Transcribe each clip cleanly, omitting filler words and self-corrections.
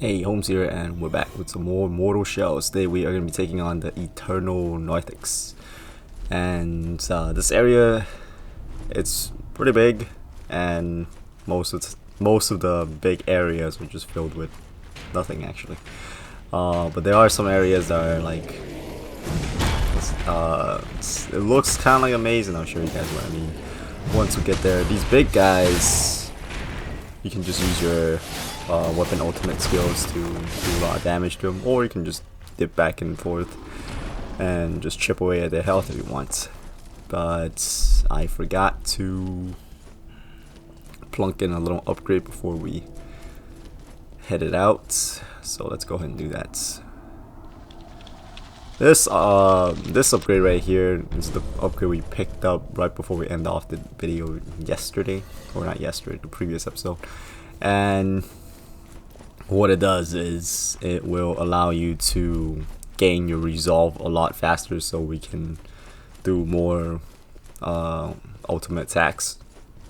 Hey, Holmes here, and we're back with some more Mortal Shells. Today we are going to be taking on the Eternal Narthex. And this area, it's pretty big, and most of the big areas are just filled with nothing actually. But there are some areas that are like, it looks kind of like a maze, and I'll show you guys what I mean. Once we get there, these big guys, you can just use your weapon ultimate skills to do a lot of damage to them, or you can just dip back and forth and just chip away at their health if you want. But I forgot to plunk in a little upgrade before we headed out, so let's go ahead and do that. This upgrade right here is the upgrade we picked up right before we end off the video yesterday, or not yesterday, the previous episode. And what it does is it will allow you to gain your resolve a lot faster, so we can do more ultimate attacks,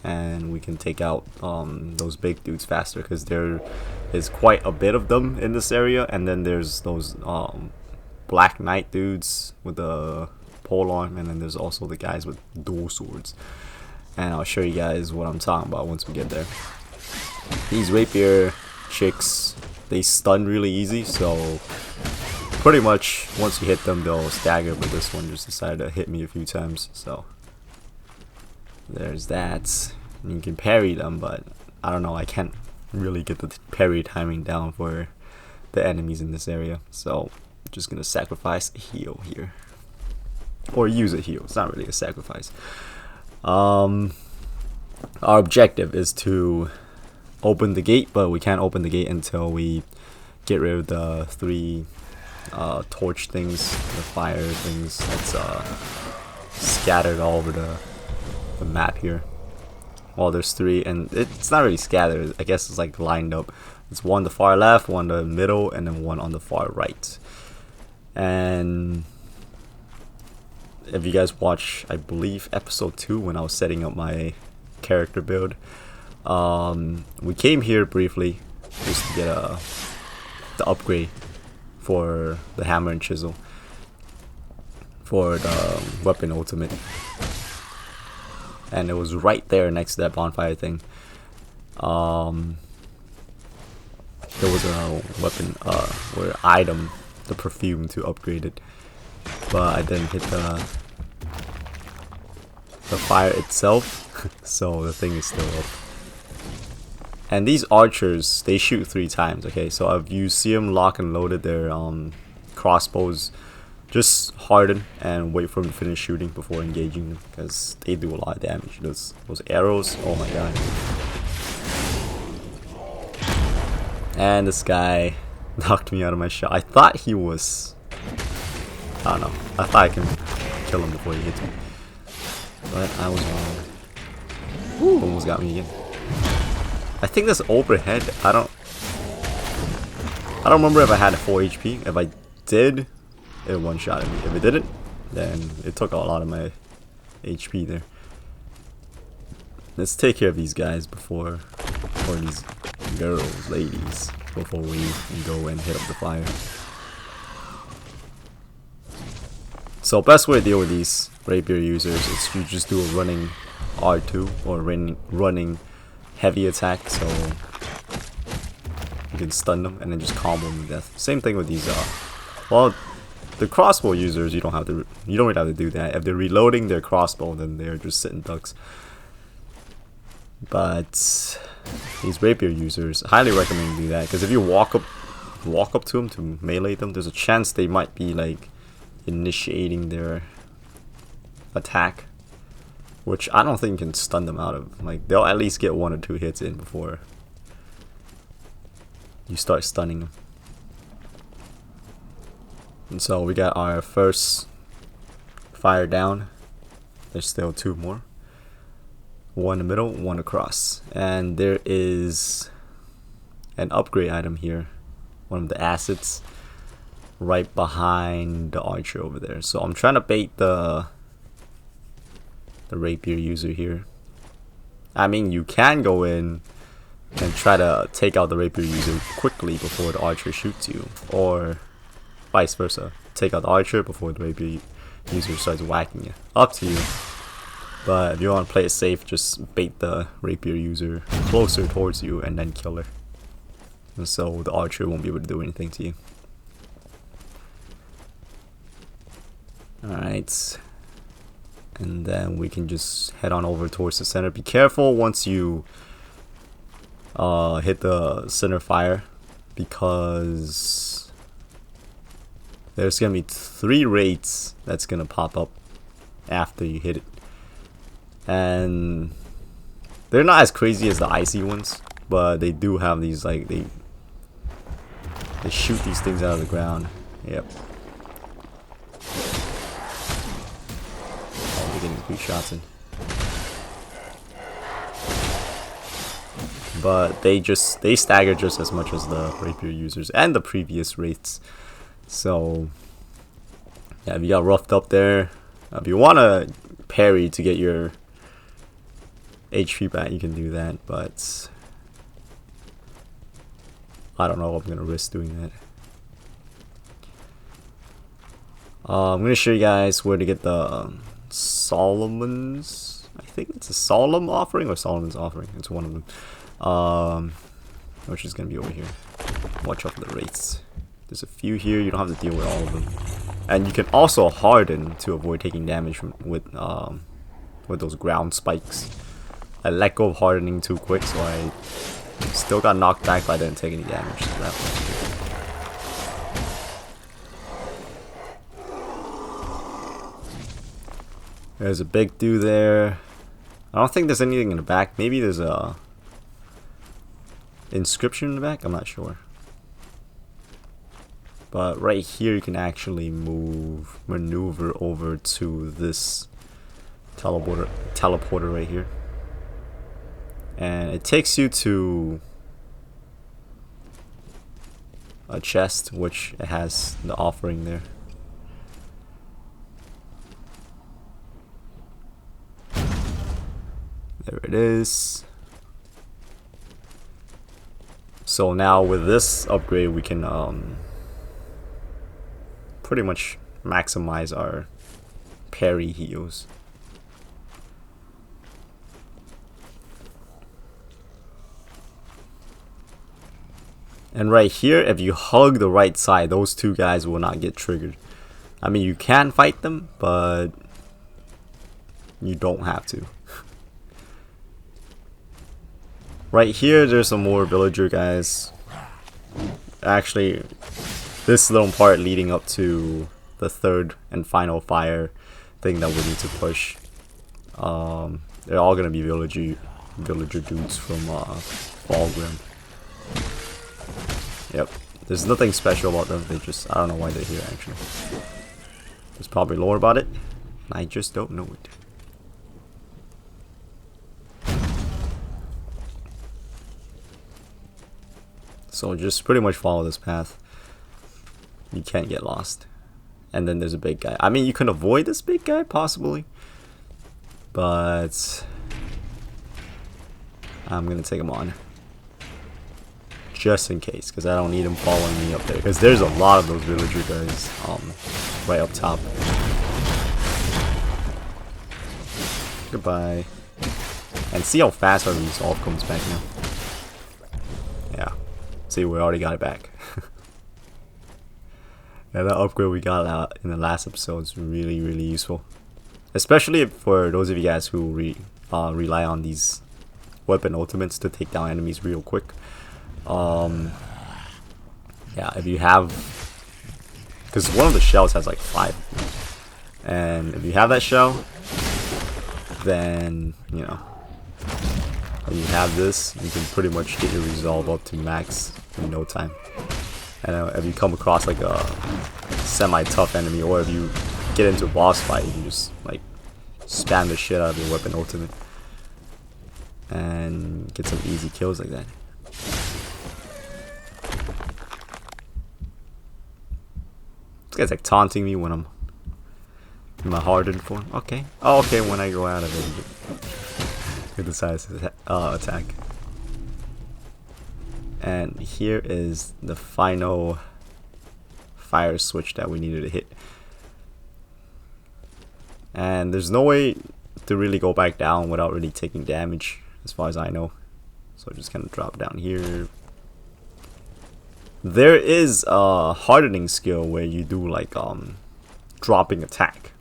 and we can take out those big dudes faster, because there is quite a bit of them in this area. And then there's those Black Knight dudes with the pole arm, and then there's also the guys with dual swords, and I'll show you guys what I'm talking about once we get there. These rapier chicks, they stun really easy, so pretty much once you hit them they'll stagger, but this one just decided to hit me a few times, so there's that. And you can parry them, but I don't know, I can't really get the parry timing down for the enemies in this area, so I'm just gonna sacrifice a heal here, or use a heal. It's not really a sacrifice. Our objective is to open the gate, but we can't open the gate until we get rid of the three torch things, the fire things that's scattered all over the map here. Well, there's three, and it's not really scattered, I guess it's like lined up. It's one on the far left, one on the middle, and then one on the far right. And if you guys watch, I believe, episode 2, when I was setting up my character build, we came here briefly just to get the upgrade for the hammer and chisel for the weapon ultimate, and it was right there next to that bonfire thing. There was a weapon or item, the perfume, to upgrade it, but I didn't hit the fire itself, so the thing is still up. And these archers, they shoot 3 times, okay? So if you see them lock and loaded, their crossbows, just harden and wait for them to finish shooting before engaging them, because they do a lot of damage. Those arrows, oh my god. And this guy knocked me out of my shot. I thought he was, I don't know, I thought I can kill him before he hits me, but I was wrong. Ooh, almost got me again. I think this overhead, I don't remember if I had a full HP. If I did, it one-shotted me. If it didn't, then it took a lot of my HP there. Let's take care of these guys before, or these girls, ladies, before we go and hit up the fire. So best way to deal with these rapier users is you just do a running R2 or running heavy attack, so you can stun them and then just combo them to death. Same thing with these well, the crossbow users, you don't really have to do that. If they're reloading their crossbow, then they're just sitting ducks. But these rapier users, I highly recommend you do that, because if you walk up to them to melee them, there's a chance they might be like initiating their attack, which I don't think can stun them out of. Like, they'll at least get 1 or 2 hits in before you start stunning them. And so we got our first fire down. There's still 2 more. 1 in the middle, 1 across. And there is an upgrade item here. One of the assets right behind the archer over there. So I'm trying to bait the rapier user here. I mean, you can go in and try to take out the rapier user quickly before the archer shoots you, or vice versa. Take out the archer before the rapier user starts whacking you. Up to you. But if you want to play it safe, just bait the rapier user closer towards you and then kill her. And so the archer won't be able to do anything to you. Alright. And then we can just head on over towards the center. Be careful once you hit the center fire, because there's gonna be 3 raids that's gonna pop up after you hit it. And they're not as crazy as the icy ones, but they do have these, like, they shoot these things out of the ground. Yep. Oh, they're getting 3 shots in. But they stagger just as much as the rapier users and the previous raids. So yeah, if you got roughed up there, if you want to parry to get your HP back, you can do that, but I don't know if I'm gonna risk doing that. I'm gonna show you guys where to get the Solomon's, I think it's a Solemn offering or Solomon's offering, it's one of them, which is gonna be over here. Watch out for the wraiths. There's a few here, you don't have to deal with all of them. And you can also harden to avoid taking damage from, with those ground spikes. I let go of hardening too quick, so I still got knocked back, but I didn't take any damage to that one. There's a big dude there. I don't think there's anything in the back. Maybe there's a inscription in the back, I'm not sure. But right here you can actually maneuver over to this teleporter right here. And it takes you to a chest, which it has the offering there. There it is. So now with this upgrade we can pretty much maximize our parry heals. And right here, if you hug the right side, those 2 guys will not get triggered. I mean, you can fight them, but you don't have to. Right here, there's some more villager guys. Actually, this little part leading up to the 3rd and final fire thing that we need to push. They're all gonna be villager dudes from Fulgrim. Yep, there's nothing special about them. They just, I don't know why they're here actually. There's probably lore about it. I just don't know it. So just pretty much follow this path. You can't get lost. And then there's a big guy. I mean, you can avoid this big guy possibly, but I'm gonna take him on just in case, because I don't need him following me up there, because there's a lot of those villager guys right up top. Goodbye. And see how fast our resolve comes back now. Yeah, see, we already got it back. Yeah, that upgrade we got out in the last episode is really useful, especially for those of you guys who rely on these weapon ultimates to take down enemies real quick. Yeah, if you have, because one of the shells has like 5, and if you have that shell, then you know, when you have this, you can pretty much get your resolve up to max in no time. And if you come across like a semi-tough enemy, or if you get into a boss fight, you can just like spam the shit out of your weapon ultimate and get some easy kills like that. This guy's like taunting me when I'm in my hardened form. Okay. Oh, okay, when I go out of it, it decides to attack. And here is the final fire switch that we needed to hit. And there's no way to really go back down without really taking damage, as far as I know. So just kind of drop down here. There is a hardening skill where you do like dropping attack,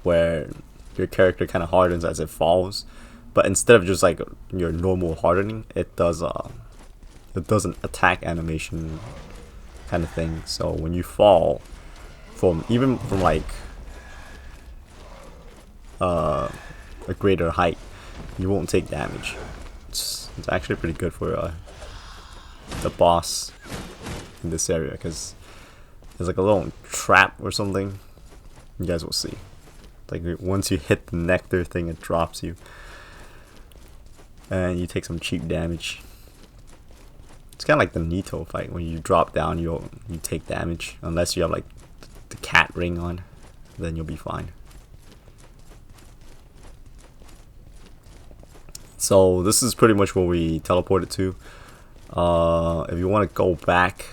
where your character kind of hardens as it falls, but instead of just like your normal hardening, it does an attack animation kind of thing. So when you fall from like a greater height, you won't take damage. It's actually pretty good for the boss in this area, because there's like a little trap or something. You guys will see. Like once you hit the nectar thing, it drops you, and you take some cheap damage. It's kind of like the Nito fight. When you drop down, you take damage, unless you have like the cat ring on, then you'll be fine. So this is pretty much where we teleported to. If you want to go back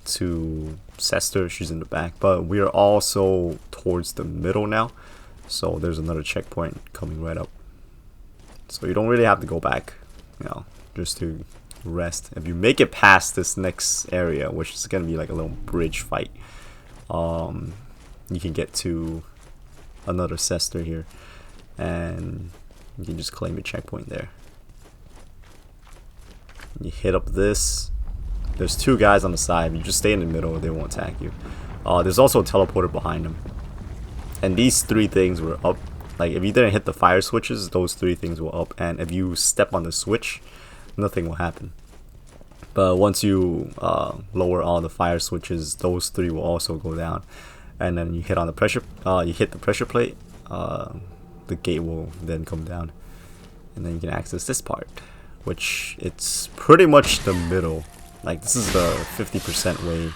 to Sester, she's in the back, but we are also towards the middle now, so there's another checkpoint coming right up. So you don't really have to go back, you know, just to rest. If you make it past this next area, which is gonna be like a little bridge fight, you can get to another Sester here, and you can just claim a checkpoint there. You hit up this. There's two guys on the side. If you just stay in the middle, they won't attack you. There's also a teleporter behind them. And these three things were up. Like if you didn't hit the fire switches, those three things were up. And if you step on the switch, nothing will happen. But once you lower all the fire switches, those three will also go down. And then you hit on the pressure. You hit the pressure plate. The gate will then come down, and then you can access this part, which it's pretty much the middle. Like this is the 50% way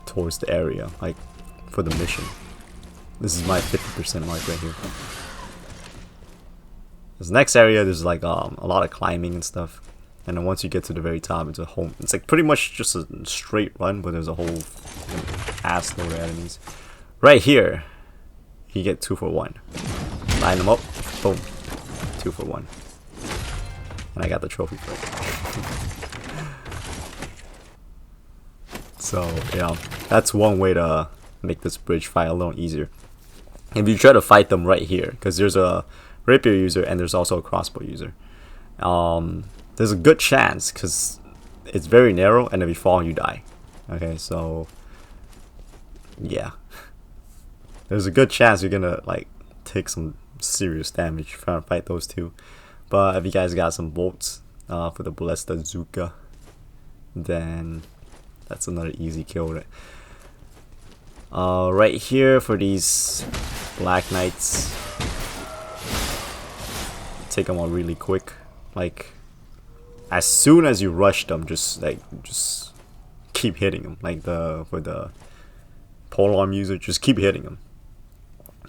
towards the area, like for the mission. This is my 50% mark right here. This next area, there's like a lot of climbing and stuff, and then once you get to the very top, it's like pretty much just a straight run, but there's a whole ass load of enemies. Right here, you get 2 for 1. Line them up, boom, 2 for 1. And I got the trophy for it. So, yeah, that's one way to make this bridge fight a little easier. If you try to fight them right here, because there's a rapier user and there's also a crossbow user, there's a good chance, because it's very narrow, and if you fall, you die. Okay, so, yeah. There's a good chance you're gonna like take some serious damage trying to fight those two. But if you guys got some bolts for the Ballesta Zuka, then that's another easy kill. Right here for these Black Knights, take them out really quick. Like as soon as you rush them, just keep hitting them. Like for the polearm user, just keep hitting them.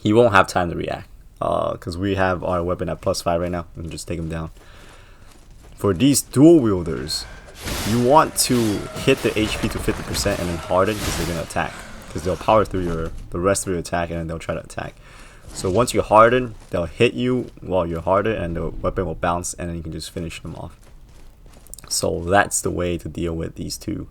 He won't have time to react, because we have our weapon at +5 right now. We can just take him down. For these dual wielders, you want to hit the HP to 50% and then harden, because they're gonna attack. Because they'll power through the rest of your attack, and then they'll try to attack. So once you harden, they'll hit you while you're hardened, and the weapon will bounce, and then you can just finish them off. So that's the way to deal with these two,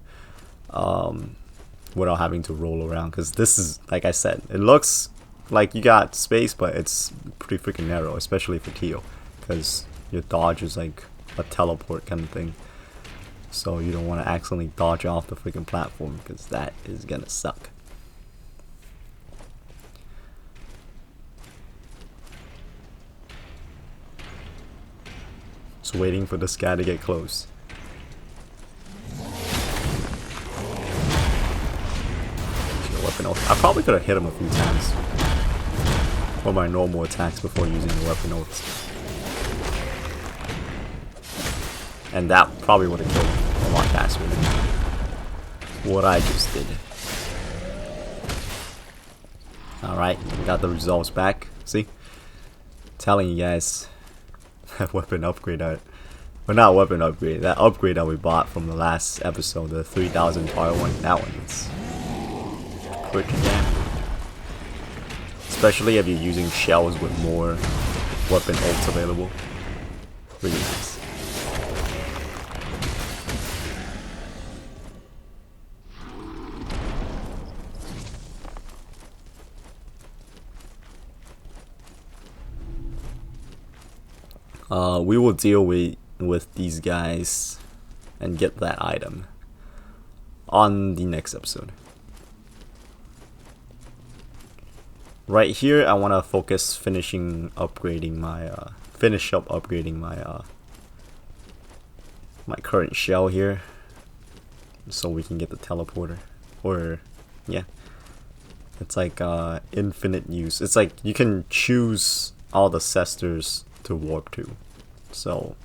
without having to roll around. Because this is, like I said, it looks like you got space, but it's pretty freaking narrow, especially for Tiel, because your dodge is like a teleport kind of thing. So you don't want to accidentally dodge off the freaking platform, because that is gonna suck. Just waiting for this guy to get close. Weapon oath. I probably could have hit him a few times with my normal attacks before using the weapon oaths, and that probably would have killed him a lot faster than what I just did. Alright, got the results back. See? Telling you guys, that weapon upgrade Well, not weapon upgrade. That upgrade that we bought from the last episode, the 3000 power one. That one is pretty damn. Especially if you're using shells with more weapon ults available. Really nice. We will deal with these guys and get that item on the next episode. Right here, I want to focus upgrading my my current shell here, so we can get the teleporter. Or yeah, it's like infinite use. It's like you can choose all the cesters to warp to, so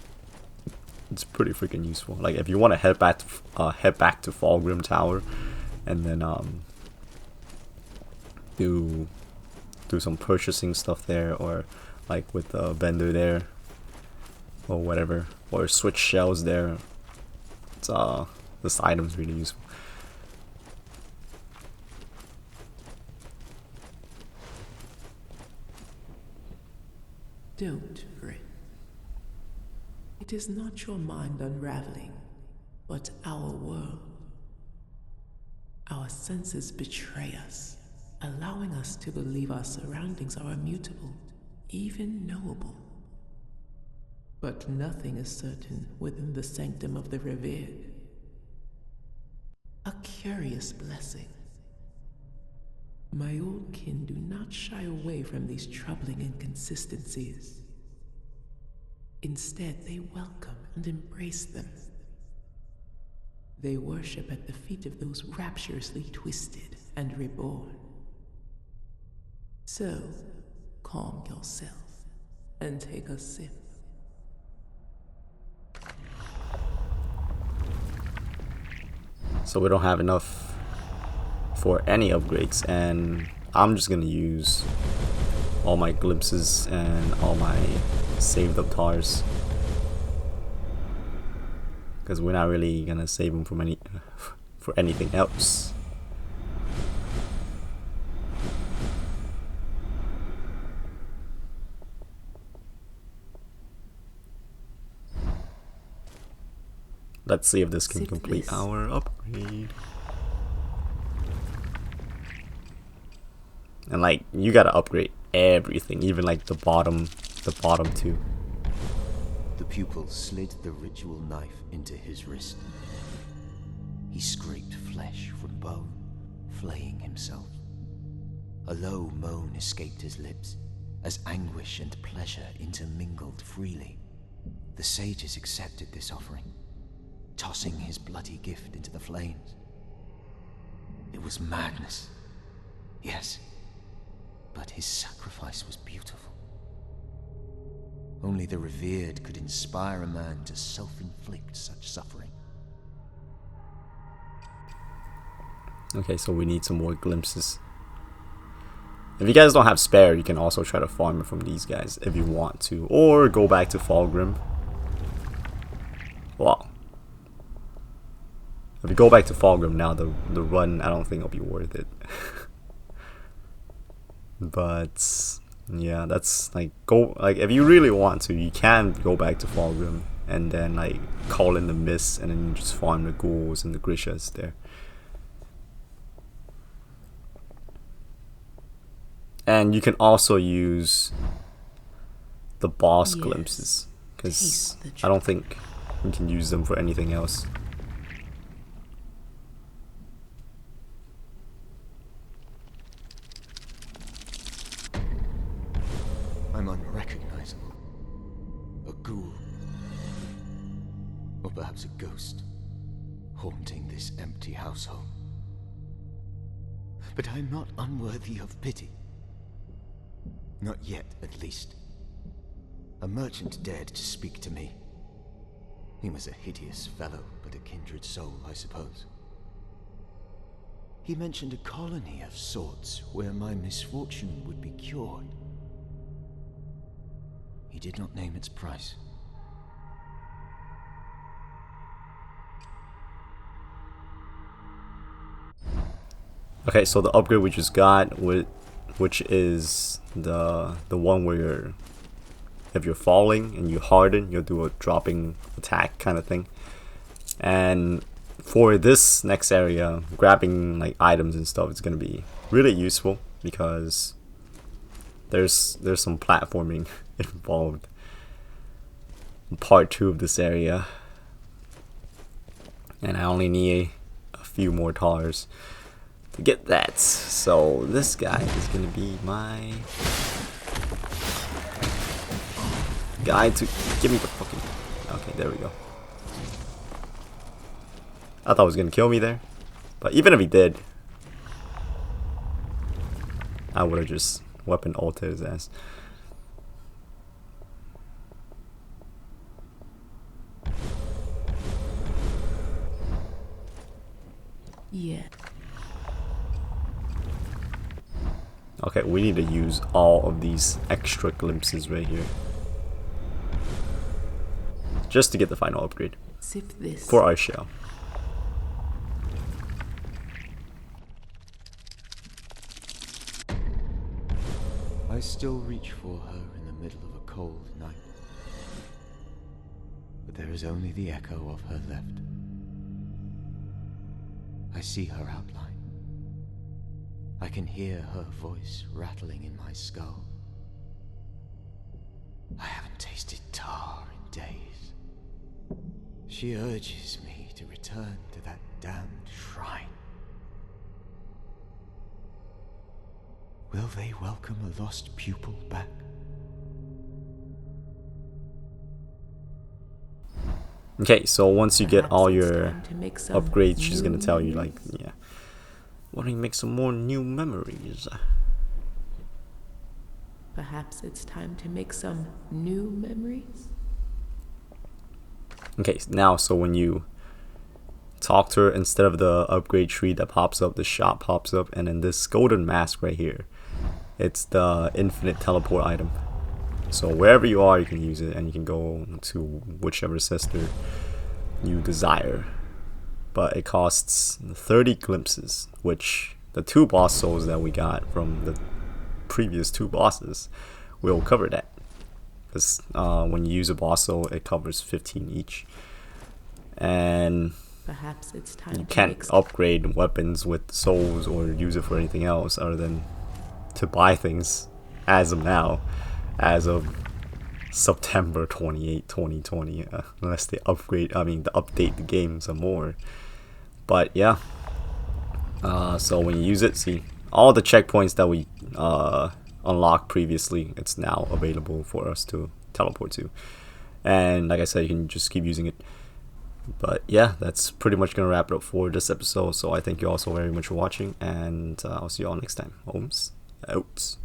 it's pretty freaking useful. Like if you want to head back to Fulgrim Tower, and then do some purchasing stuff there, or like with the vendor there, or whatever, or switch shells there. It's this item's really useful. Don't fret. It is not your mind unraveling, but our world. Our senses betray us, allowing us to believe our surroundings are immutable, even knowable. But nothing is certain within the sanctum of the revered. A curious blessing. My old kin do not shy away from these troubling inconsistencies. Instead, they welcome and embrace them. They worship at the feet of those rapturously twisted and reborn. So, calm yourself and take a sip. So we don't have enough for any upgrades, and I'm just gonna use all my glimpses and all my saved up tars, because we're not really gonna save them from for anything else. Let's see if this can complete our upgrade. And like, you gotta upgrade everything, even like the bottom two. The pupil slid the ritual knife into his wrist. He scraped flesh from bone, flaying himself. A low moan escaped his lips as anguish and pleasure intermingled freely. The sages accepted this offering, tossing his bloody gift into the flames. It was madness, yes, but his sacrifice was beautiful. Only the revered could inspire a man to self-inflict such suffering. Okay, so we need some more glimpses. If you guys don't have spare, you can also try to farm it from these guys if you want to, or go back to Fulgrim. Wow. If you go back to Fulgrim now, the run, I don't think it'll be worth it. But yeah, that's like, if you really want to, you can go back to Fulgrim and then like call in the mist, and then you just farm the ghouls and the grishas there. And you can also use the boss glimpses, because I don't think you can use them for anything else. I'm unrecognizable. A ghoul. Or perhaps a ghost, haunting this empty household. But I'm not unworthy of pity. Not yet, at least. A merchant dared to speak to me. He was a hideous fellow, but a kindred soul, I suppose. He mentioned a colony of sorts where my misfortune would be cured. He did not name its price. Okay, so the upgrade we just got, which is the one where if you're falling and you harden, you'll do a dropping attack kind of thing. And for this next area, grabbing like items and stuff is gonna be really useful because there's some platforming involved in part 2 of this area, and I only need a few more tars to get that. So this guy is gonna be my guy to give me the fucking. Okay, there we go. I thought he was gonna kill me there, but even if he did, I would have just weapon ulted his ass. Yeah. Okay, we need to use all of these extra glimpses right here just to get the final upgrade Sip this. for our shell. I still reach for her in the middle of a cold night, but there is only the echo of her left. I see her outline. I can hear her voice rattling in my skull. I haven't tasted tar in days. She urges me to return to that damned shrine. Will they welcome a lost pupil back? Okay, so once you get Perhaps all it's your time to make some upgrades, she's gonna new tell you like, memories. yeah, why don't you make some more new memories? Perhaps it's time to make some new memories. Okay, now so when you talk to her, instead of the upgrade tree that pops up, the shop pops up, and then this golden mask right here, it's the infinite teleport item. So wherever you are, you can use it, and you can go to whichever sister you desire. But it costs 30 glimpses, which the 2 boss souls that we got from the previous 2 bosses will cover that. Because when you use a boss soul, it covers 15 each. And Perhaps it's time you to can't make some upgrade weapons with souls or use it for anything else other than to buy things as of now, as of September 28, 2020, unless they update the game some more. But yeah, so when you use it, see all the checkpoints that we unlocked previously, it's now available for us to teleport to, and like I said, you can just keep using it. But yeah, that's pretty much gonna wrap it up for this episode. So I thank you all so very much for watching, and I'll see you all next time. Holmes out.